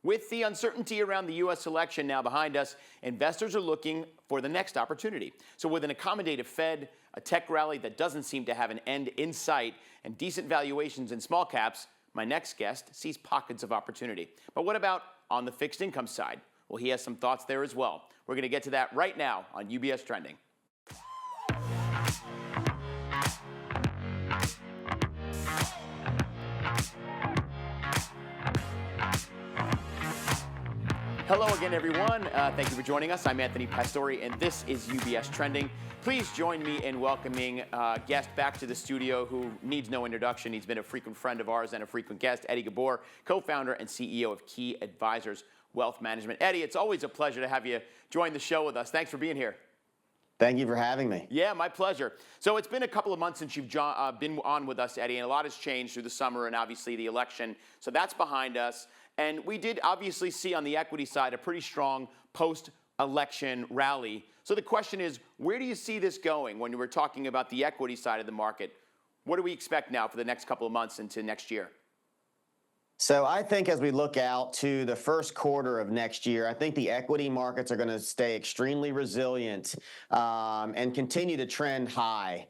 With the uncertainty around the U.S. election now behind us, investors are looking for the next opportunity. So with an accommodative Fed, a tech rally that doesn't seem to have an end in sight, and decent valuations in small caps, my next guest sees pockets of opportunity. But what about on the fixed income side? Well, he has some thoughts there as well. We're going to get to that right now on UBS Trending. Hello again, everyone. Thank you for joining us. I'm Anthony Pastore, and this is UBS Trending. Please join me in welcoming a guest back to the studio who needs no introduction. He's been a frequent friend of ours and a frequent guest, Eddie Gabor, co-founder and CEO of Key Advisors Wealth Management. Eddie, it's always a pleasure to have you join the show with us. Thanks for being here. Thank you for having me. Yeah, my pleasure. So it's been a couple of months since you've been on with us, Eddie, and a lot has changed through the summer and obviously the election. So that's behind us. And we did obviously see on the equity side a pretty strong post-election rally. So the question is, where do you see this going when we're talking about the equity side of the market? What do we expect now for the next couple of months into next year? So I think as we look out to the first quarter of next year, I think the equity markets are going to stay extremely resilient and continue to trend high.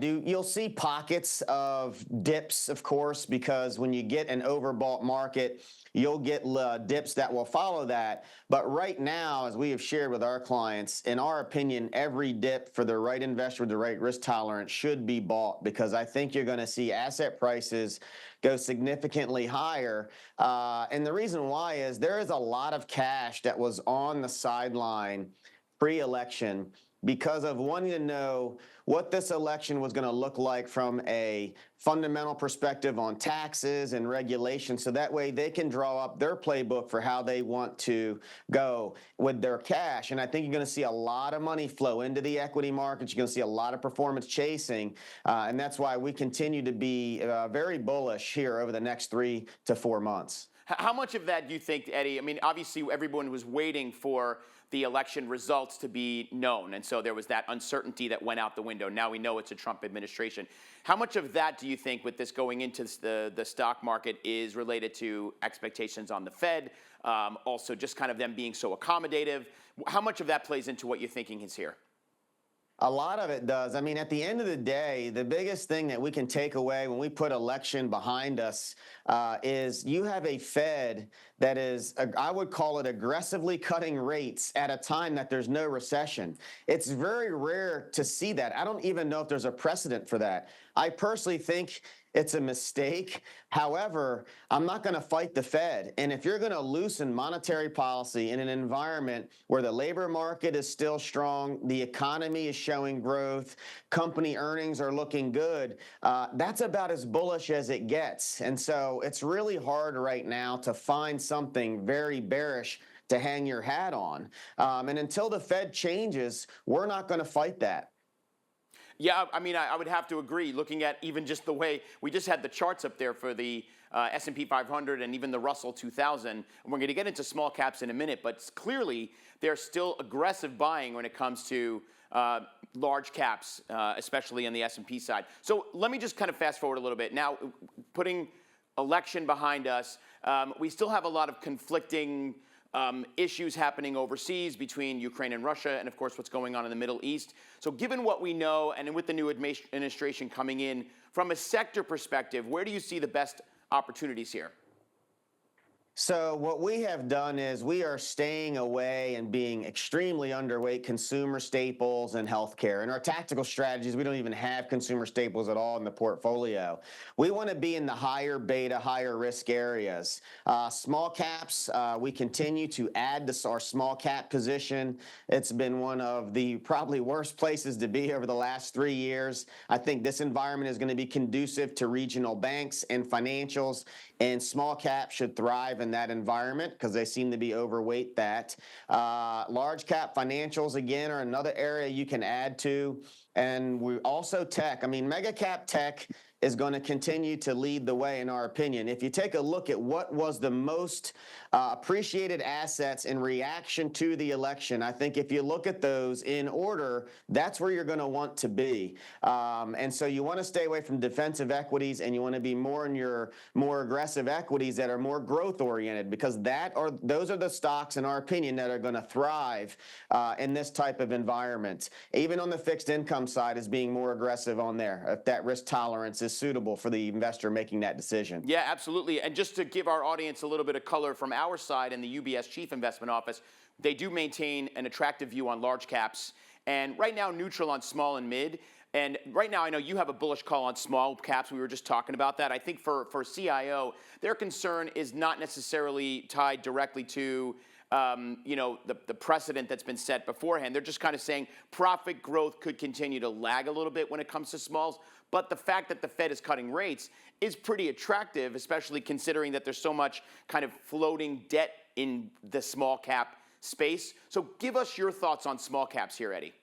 You'll see pockets of dips, of course, because when you get an overbought market, you'll get dips that will follow that. But right now, as we have shared with our clients, in our opinion, every dip for the right investor with the right risk tolerance should be bought, because I think you're going to see asset prices go significantly higher. And the reason why is there is a lot of cash that was on the sideline pre-election because of wanting to know what this election was going to look like from a fundamental perspective on taxes and regulation, so that way they can draw up their playbook for how they want to go with their cash. And I think you're going to see a lot of money flow into the equity markets. You're going to see a lot of performance chasing, and that's why we continue to be very bullish here over the next 3 to 4 months. How much of that do you think, Eddie? I mean, obviously everyone was waiting for the election results to be known, and so there was that uncertainty that went out the window. Now we know it's a Trump administration. How much of that do you think, with this going into the stock market, is related to expectations on the Fed, also just kind of them being so accommodative? How much of that plays into what you're thinking is here? A lot of it does. I mean, at the end of the day, the biggest thing that we can take away when we put election behind us is you have a Fed that is, I would call it, aggressively cutting rates at a time that there's no recession. It's very rare to see that. I don't even know if there's a precedent for that. I personally think it's a mistake. However, I'm not going to fight the Fed. And if you're going to loosen monetary policy in an environment where the labor market is still strong, the economy is showing growth, company earnings are looking good, that's about as bullish as it gets. And so it's really hard right now to find something very bearish to hang your hat on. And until the Fed changes, we're not going to fight that. Yeah, I mean, I would have to agree. Looking at even just the way we just had the charts up there for the S&P 500 and even the Russell 2000, and we're going to get into small caps in a minute, but clearly there's still aggressive buying when it comes to large caps, especially on the S&P side. So let me just kind of fast forward a little bit. Now, putting election behind us, we still have a lot of conflicting issues happening overseas between Ukraine and Russia, and of course what's going on in the Middle East. So given what we know, and with the new administration coming in, from a sector perspective, where do you see the best opportunities here? So what we have done is we are staying away and being extremely underweight consumer staples and healthcare. In our tactical strategies, we don't even have consumer staples at all in the portfolio. We want to be in the higher beta, higher risk areas. Small caps, we continue to add to our small cap position. It's been one of the probably worst places to be over the last 3 years. I think this environment is going to be conducive to regional banks and financials, and small caps should thrive in that environment because they seem to be overweight that. Large cap financials, again, are another area you can add to. And we also tech. I mean, mega cap tech is going to continue to lead the way, in our opinion. If you take a look at what was the most appreciated assets in reaction to the election, I think if you look at those in order, that's where you're going to want to be. And so you want to stay away from defensive equities, and you want to be more in your more aggressive equities that are more growth oriented, because those are the stocks, in our opinion, that are going to thrive in this type of environment. Even on the fixed income side, is being more aggressive on there if that risk tolerance is suitable for the investor making that decision. Yeah, absolutely. And just to give our audience a little bit of color from our side in the UBS Chief Investment Office, they do maintain an attractive view on large caps, and right now neutral on small and mid. And right now, I know you have a bullish call on small caps. We were just talking about that. I think for CIO, their concern is not necessarily tied directly to the precedent that's been set beforehand. They're just kind of saying profit growth could continue to lag a little bit when it comes to smalls. But the fact that the Fed is cutting rates is pretty attractive, especially considering that there's so much kind of floating debt in the small cap space. So give us your thoughts on small caps here, Eddie.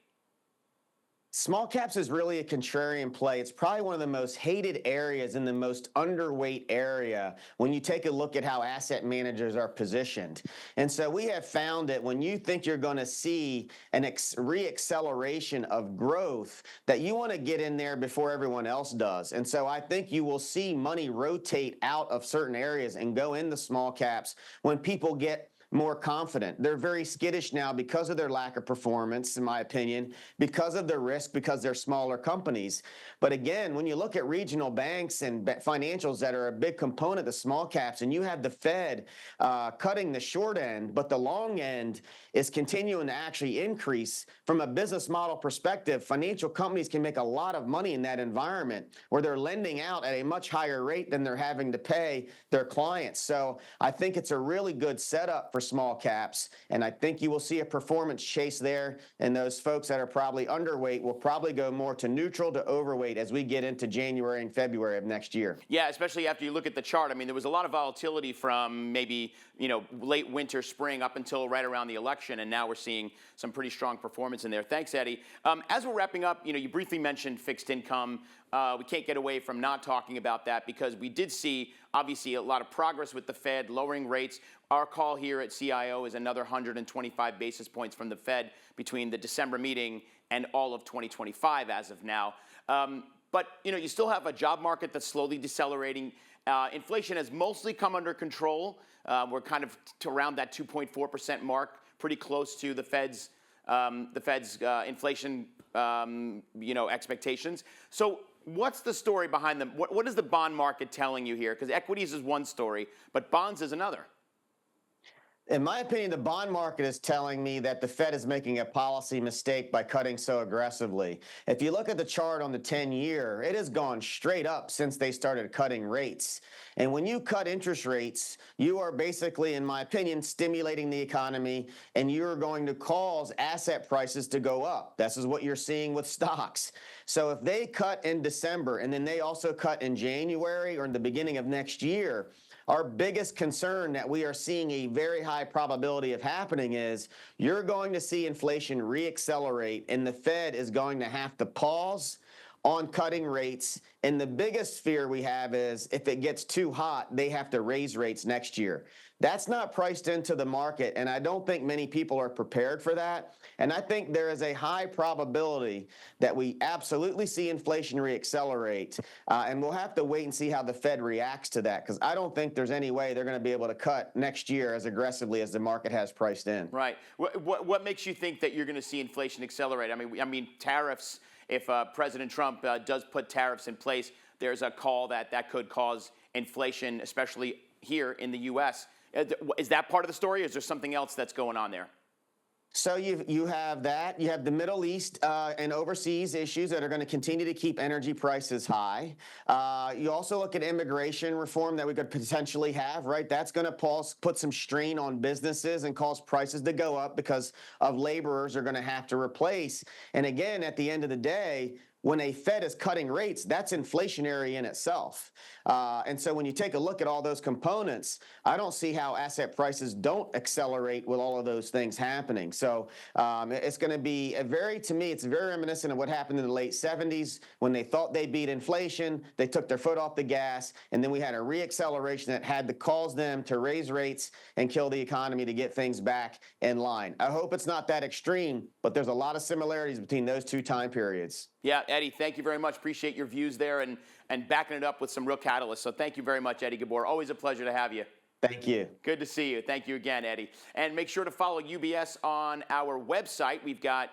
Small caps is really a contrarian play. It's probably one of the most hated areas and the most underweight area when you take a look at how asset managers are positioned. And so we have found that when you think you're going to see an reacceleration of growth, that you want to get in there before everyone else does. And so I think you will see money rotate out of certain areas and go into small caps when people get more confident. They're very skittish now because of their lack of performance, in my opinion, because of the risk, because they're smaller companies. But again, when you look at regional banks and financials that are a big component of small caps, and you have the Fed cutting the short end, but the long end is continuing to actually increase, from a business model perspective, financial companies can make a lot of money in that environment where they're lending out at a much higher rate than they're having to pay their clients. So I think it's a really good setup for small caps, and I think you will see a performance chase there, and those folks that are probably underweight will probably go more to neutral to overweight as we get into January and February of next year. Yeah, especially after you look at the chart. I mean, there was a lot of volatility from maybe late winter, spring, up until right around the election, and now we're seeing some pretty strong performance in there. Thanks, Eddie. As we're wrapping up, you briefly mentioned fixed income. We can't get away from not talking about that, because we did see, obviously, a lot of progress with the Fed lowering rates. Our call here at CIO is another 125 basis points from the Fed between the December meeting and all of 2025 as of now. But you still have a job market that's slowly decelerating. Inflation has mostly come under control. We're kind of around that 2.4% mark, pretty close to the Fed's inflation expectations. So what's the story behind them? What is the bond market telling you here? Because equities is one story, but bonds is another. In my opinion, the bond market is telling me that the Fed is making a policy mistake by cutting so aggressively. If you look at the chart on the 10-year, it has gone straight up since they started cutting rates. And when you cut interest rates, you are basically, in my opinion, stimulating the economy, and you're going to cause asset prices to go up. This is what you're seeing with stocks. So if they cut in December and then they also cut in January or in the beginning of next year, our biggest concern that we are seeing a very high probability of happening is you're going to see inflation reaccelerate, and the Fed is going to have to pause on cutting rates. And the biggest fear we have is if it gets too hot, they have to raise rates next year. That's not priced into the market, and I don't think many people are prepared for that. And I think there is a high probability that we absolutely see inflation reaccelerate, and we'll have to wait and see how the Fed reacts to that, because I don't think there's any way they're going to be able to cut next year as aggressively as the market has priced in. Right. What makes you think that you're going to see inflation accelerate? I mean, tariffs. If President Trump does put tariffs in place, there's a call that could cause inflation, especially here in the U.S. Is that part of the story, or is there something else that's going on there? So you have that. You have the Middle East and overseas issues that are going to continue to keep energy prices high. You also look at immigration reform that we could potentially have, right? That's going to put some strain on businesses and cause prices to go up because of laborers are going to have to replace. And again, at the end of the day, when a Fed is cutting rates, that's inflationary in itself. And so when you take a look at all those components, I don't see how asset prices don't accelerate with all of those things happening. So it's going to be to me, it's very reminiscent of what happened in the late 70s when they thought they beat inflation, they took their foot off the gas, and then we had a reacceleration that had to cause them to raise rates and kill the economy to get things back in line. I hope it's not that extreme, but there's a lot of similarities between those two time periods. Yeah, Eddie, thank you very much. Appreciate your views there and backing it up with some real catalysts. So thank you very much, Eddie Gabor. Always a pleasure to have you. Thank you. Good to see you. Thank you again, Eddie. And make sure to follow UBS on our website.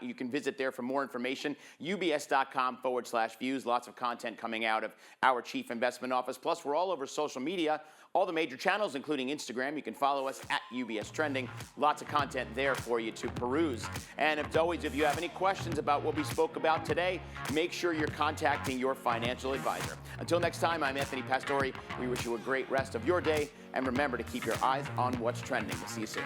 You can visit there for more information, ubs.com/views. Lots of content coming out of our chief investment office. Plus, we're all over social media, all the major channels, including Instagram. You can follow us at UBS Trending. Lots of content there for you to peruse. And as always, if you have any questions about what we spoke about today, make sure you're contacting your financial advisor. Until next time, I'm Anthony Pastore. We wish you a great rest of your day. And remember to keep your eyes on what's trending. We'll see you soon.